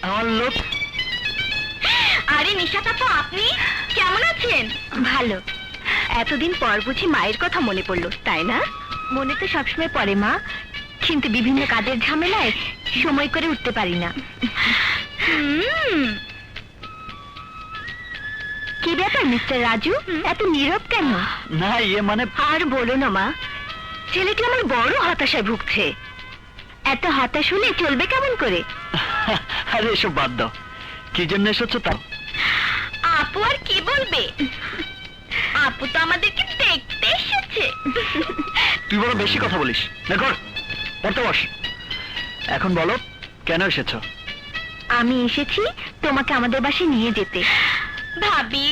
আমার লোক। আরে নিশা কাকু, আপনি কেমন আছেন? ভালো। এতদিন পর বুঝি মায়ের কথা মনে পড়লো, তাই না? মনে তো সবসময় পড়ে মা, কিন্তু বিভিন্ন কাজের ঝামেলায় সময় করে উঠতে পারি না। কি ব্যাপার মিস্টার রাজু, এত নীরব কেন? না মানে আর বলো না মা, ছেলেটি আমার বড় হতাশায় ভুগছে। এত হতাশ হলে চলবে কেমন করে? আরে এসব বাদ দাও, কি জন্য এসেছো তাও? আপু আর কি বলবে, আপু তো আমাদেরকে দেখতে এসেছে। তুই বড় বেশি কথা বলিস। দেখো পড়তে বস। এখন বলো কেন এসেছো? আমি এসেছি তোমাকে আমাদের বাসায় নিয়ে যেতে। ভাবি,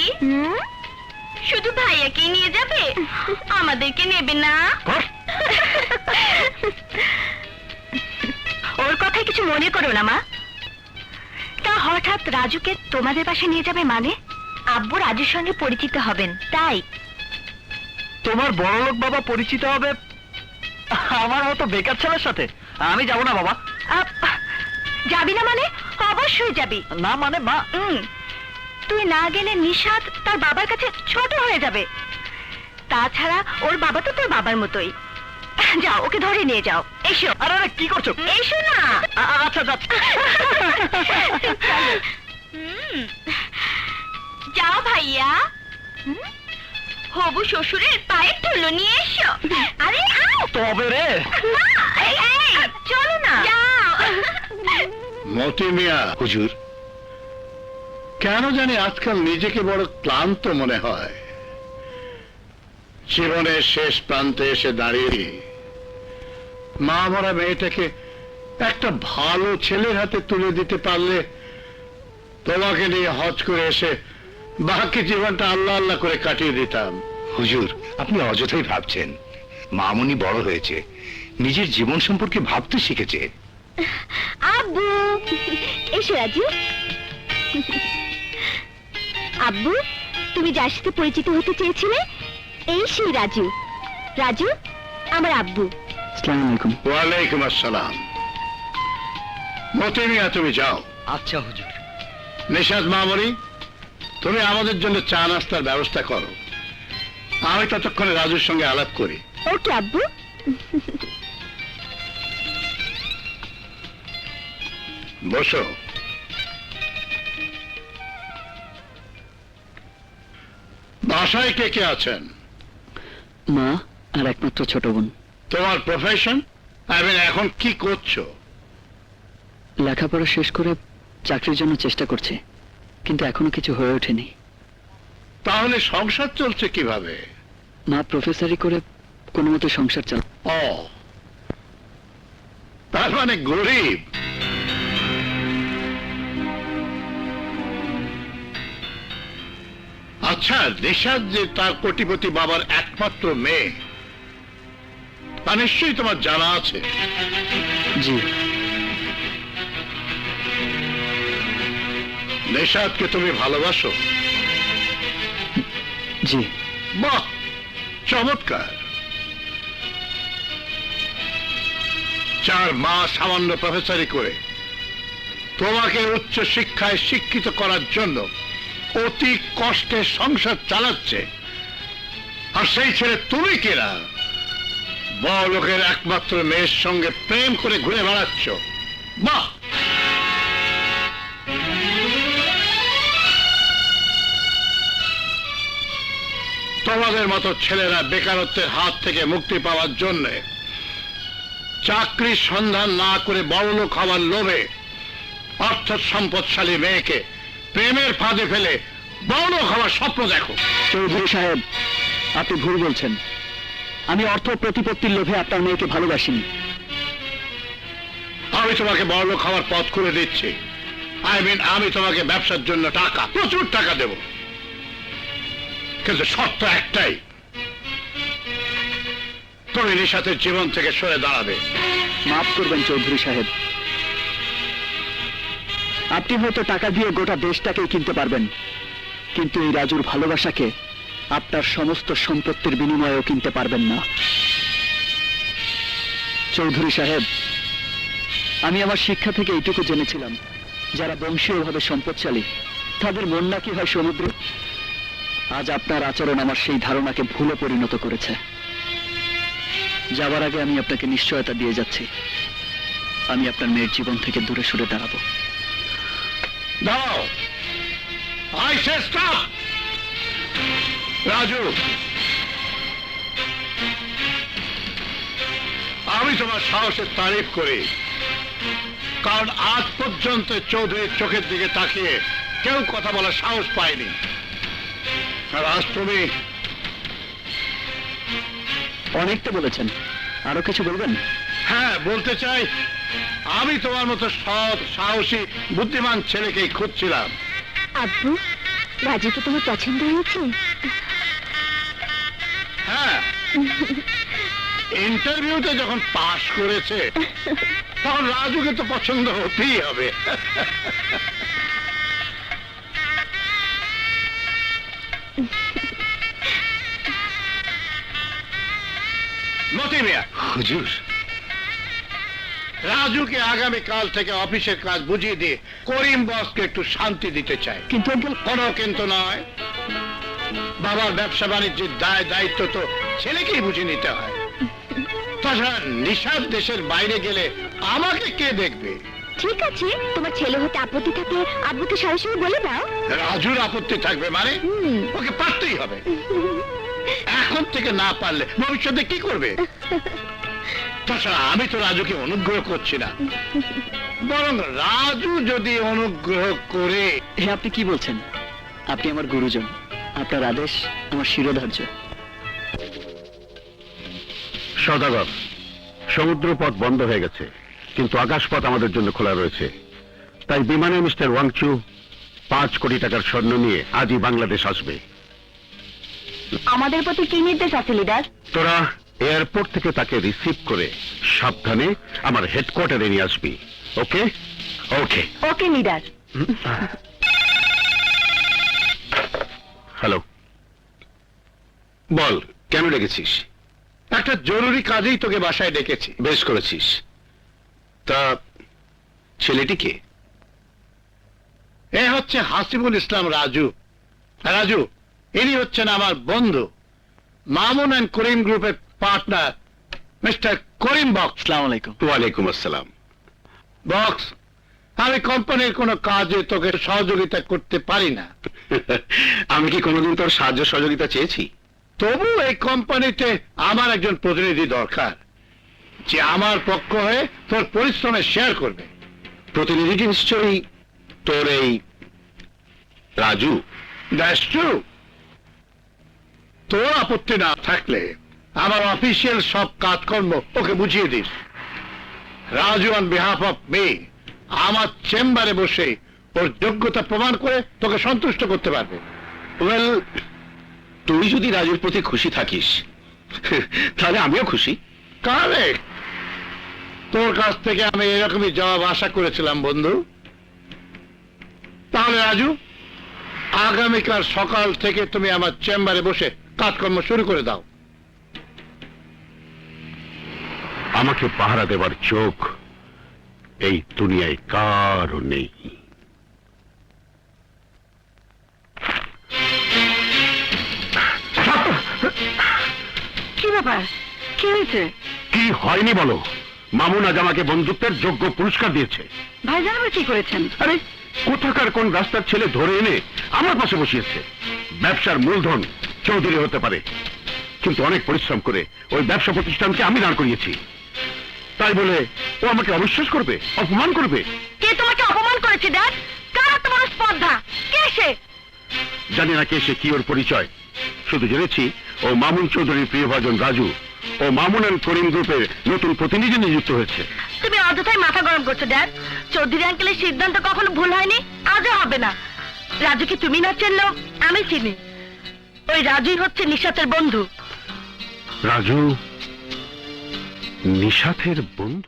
শুধু ভাইয়াকে নিয়ে যাবে, আমাদেরকে নেবে না? ওর কথায় কিছু মনে করো না মা। তা হঠাৎ রাজুকে তোমাদের বাসায় নিয়ে যাবে মানে? আব্বু রাজুর সঙ্গে পরিচিত হবেন তাই। তোমার বড় লোক বাবা পরিচিত হবে আমার মতো বেকার ছেলের সাথে? আমি যাব না বাবা। যাবি না মানে? অবশ্যই যাবি। না মানে মা, তুই না গেলে নিশাদ তার বাবার কাছে ছোট হয়ে যাবে। তাছাড়া ওর বাবা তো তোর বাবার মতোই। যাও, ওকে ধরে নিয়ে যাও। এসো। আরে আরে কি করছো? এসো না। আচ্ছা যাচ্ছি। যাও ভাইয়া, হবু শ্বশুরের পায়ের ধুলো নিয়ে এসো। আরে তবে রে চলো না। যাও। মতি মিয়া হুজুর, কেন জানি আজকাল নিজেকে বড় ক্লান্ত মনে হয়। জীবনের শেষ প্রান্তে এসে দাঁড়িয়ে মা মরা মেয়েটাকে একটা ভালো ছেলের হাতে তুলে দিতে পারলে তোমাকে নিয়ে হজ করে এসে বাকি জীবনটা আল্লাহ আল্লাহ করে কাটিয়ে দিতাম। হুজুর, আপনি অযথাই ভাবছেন। মামুনি বড় হয়েছে, নিজের জীবন সম্পর্কে ভাবতে শিখেছে। আব্বু এসো। রাজু, আব্বু তুমি যার সাথে পরিচিত হতে চেয়েছিলে এই সেই রাজু। রাজু আমার আব্বু। আসসালামু আলাইকুম। ওয়ালাইকুম আসসালাম। মতি মিয়া তুমি যাও। আচ্ছা হুজুর। নিশাদ মামনি, তুমি আমাদের জন্য চা নাস্তার ব্যবস্থা করো, আমি ততক্ষণে রাজুর সঙ্গে আলাপ করি। ওকে আব্বু। বসো। বাসায় কে কে আছেন? মা আর একমাত্র ছোট বোন। তোমার প্রফেশন, এখন কি করছো? লেখাপড়া শেষ করে চাকরির জন্য চেষ্টা করছে, কিন্তু এখনো কিছু হয়ে ওঠেনি। তাহলে সংসার চলছে কিভাবে? মা প্রফেসরি করে কোনো মতো সংসার চাল। ও, তার মানে গরিব। আচ্ছা, নিশাদ যে তার কোটিপতি বাবার একমাত্র মেয়ে, তা নিশ্চয়ই তোমার জানা আছে। জি। নিশাদকে তুমি ভালোবাসো? জি। বাহ, চমৎকার। 4 মাস সামান্য প্রফেসরি করে তোমাকে উচ্চ শিক্ষায় শিক্ষিত করার জন্য অতি কষ্টে সংসার চালাচ্ছে, আর সেই ছেলে তুমি কিনা বড় লোকের একমাত্র মেয়ের সঙ্গে প্রেম করে ঘুরে বেড়াচ্ছ। বাহ, তোমাদের মতো ছেলেরা বেকারত্বের হাত থেকে মুক্তি পাওয়ার জন্য চাকরির সন্ধান না করে বড়লোক হওয়ার লোভে অর্থ সম্পদশালী মেয়েকে প্রেমের ফাঁদে ফেলে বড়লোক হওয়ার স্বপ্ন দেখো। চৌধুরী সাহেব, আপনি ভুল বলছেন। আমি অর্থ প্রতিপত্তির লোভে আপনার মেয়েকে ভালোবাসিনি। আমি তোমাকে বড়লোক হওয়ার পথ করে দিচ্ছি। আমি তোমাকে ব্যবসার জন্য টাকা, প্রচুর টাকা দেব, কিন্তু শর্ত একটাই, তুমি নিশাতের জীবন থেকে সরে দাঁড়াবে। মাফ করবেন চৌধুরী সাহেব, আপনি হয়তো টাকা দিয়ে গোটা দেশটাকেই কিনতে পারবেন, কিন্তু এই রাজুর ভালোবাসাকে আপনার সমস্ত সম্পত্তির বিনিময়েও কিনতে পারবেন না। চৌধুরী সাহেব, আমি আমার শিক্ষা থেকে এইটুকু জেনেছিলাম, যারা বংশীয়ভাবে সম্পদশালী তাদের মন নাকি হয় সমুদ্রে। আজ আপনার আচরণ আমার সেই ধারণাকে ভুলে পরিণত করেছে। যাবার আগে আমি আপনাকে নিশ্চয়তা দিয়ে যাচ্ছি, আমি আপনার মেয়ের জীবন থেকে দূরে সরে দাঁড়াবো। দাও, আই সে স্টপ। রাজু, আমি তোমার সাহসের তারিফ করি, কারণ আজ পর্যন্ত চৌধুরীর চোখের দিকে তাকিয়ে কেউ কথা বলার সাহস পায়নি। আর আজ তুমি অনেকটা বলেছেন, আরো কিছু বলবেন? হ্যাঁ বলতে চাই, আমি তোমার মতো সৎ, সাহসী, বুদ্ধিমান ছেলেকেই খুঁজছিলাম। আব্বু, রাজু তো তোমার পছন্দ হয়েছে? হ্যাঁ, ইন্টারভিউতে যখন পাশ করেছে তখন রাজুকে তো পছন্দ হতেই হবে। মতি মিয়া, হুজুর, রাজুকে আগামীকাল থেকে অফিসের কাজ বুঝিয়ে দিয়ে করিম বসকে একটু শান্তি দিতে চাই। কিন্তু আঙ্কেল, কোনো কিন্তু নয়, বাবার ব্যবসা বাণিজ্যের দায় দায়িত্ব তো ছেলেকেই বুঝে নিতে হয়। তাছাড়া নিশাদ দেশের বাইরে গেলে আমাকে কে দেখবে? ঠিক আছে, তোমার ছেলে হতে আপত্তি থাকলে আব্বুকে সরাসরি বলে দাও। রাজুর আপত্তি থাকবে মানে? ওকে পারতেই হবে। এখন থেকে না পারলে ভবিষ্যতে কি করবে? তাছাড়া আমি তো রাজুকে অনুগ্রহ করছি না, বরং রাজু যদি অনুগ্রহ করে। হ্যাঁ, আপনি কি বলছেন? আপনি আমার গুরুজন, আপনার আদেশ আমার শিরোধার্য। সদাগর, সমুদ্রপথ বন্ধ হয়ে গেছে, কিন্তু আকাশপথ আমাদের জন্য খোলা রয়েছে। তাই বিমানে মিস্টার ওয়াংচু 5 কোটি টাকার স্বর্ণ নিয়ে আজই বাংলাদেশ আসবে। আমাদের প্রতি কি নির্দেশ আছে লিডার? তোরা এয়ারপোর্ট থেকে তাকে রিসিভ করে সাবধানে আমার হেডকোয়ার্টারে নিয়ে আসবি। ওকে? ওকে। ওকে লিডার। হ্যালো, বল, কেন ডেকেছিস? একটা জরুরি কাজেই তোকে বাসায় ডেকেছি। বেশ করেছিস। তা ছেলেটি কে? এ হচ্ছে হাসিবুল ইসলাম রাজু। রাজু, ইনি হচ্ছেন আমার বন্ধু, মামুন অ্যান্ড করিম গ্রুপের পার্টনার মিস্টার করিম বক্স। আসসালামু আলাইকুম। ওয়ালাইকুম আসসালাম। বক্স, আমি কোম্পানির কোনো কাজে তোকে সহযোগিতা করতে পারি না। আমি কি কোনোদিন তোর সাহায্য সহযোগিতা চেয়েছি? তবু এই কোম্পানিতে আমার একজন প্রতিনিধি দরকার, যে আমার পক্ষ হয়ে তোর পরিশ্রমে শেয়ার করবে। প্রতিনিধিটি নিশ্চয়ই তোর এই রাজু। That's true. তোর আপত্তি না থাকলে আমার অফিসিয়াল সব কাজকর্ম ওকে বুঝিয়ে this. Raju on behalf of me আমার চেম্বারে বসে ওর যোগ্যতা প্রমাণ করে তোকে সন্তুষ্ট করতে পারবে। ওয়েল, তুই যদি রাজুর প্রতি খুশি থাকিস তাহলে আমিও খুশি। কারেক্ট। তোর কাছ থেকে আমি এরকমই জবাব আশা করেছিলাম বন্ধু। তাহলে রাজু, আগামীকাল সকাল থেকে তুমি আমার চেম্বারে বসে কাজকর্ম শুরু করে দাও। আমাকে পাহারা দেবার চোখ এই দুনিয়ায় কারও নেই। কি ব্যাপার? কি হয়েছে? কি হয়নি বলো? মামুন আজ আমাকে বন্ধুত্বের যোগ্য পুরস্কার দিয়েছে। ভাইজান আবার কি করেছেন? আরে, কোথাকার কোন রাস্তার ছেলে ধরে এনে আমার পাশে বসিয়েছে। ব্যবসার মূলধন চৌধুরী হতে পারে, কিন্তু অনেক পরিশ্রম করে ওই ব্যবসা প্রতিষ্ঠানকে আমি দাঁড় করিয়েছি। তাই বলে ও আমাকে অবিশ্বাস করবে, অপমান করবে? কে তোমাকে অপমান করেছে ড্যাড? কার তোমার স্পর্ধা? কে সে? জানি না কে সে, কি ওর পরিচয়। শুধু জেনেছি ও মামুন চৌধুরীর প্রিয়ভাজন রাজু ও মামুন অ্যান্ড করিম গ্রুপের নতুন প্রতিনিধি নিযুক্ত হয়েছে। তুমি অযথাই মাথা গরম করছো ড্যাড। চৌধুরী আঙ্কেলের সিদ্ধান্ত কখনো ভুল হয়নি, আজও হবে না। রাজুকে তুমি না চিনলেও আমি চিনি। ওই রাজুই হচ্ছে নিশাতের বন্ধু। রাজু নিশাতের বন্ধু?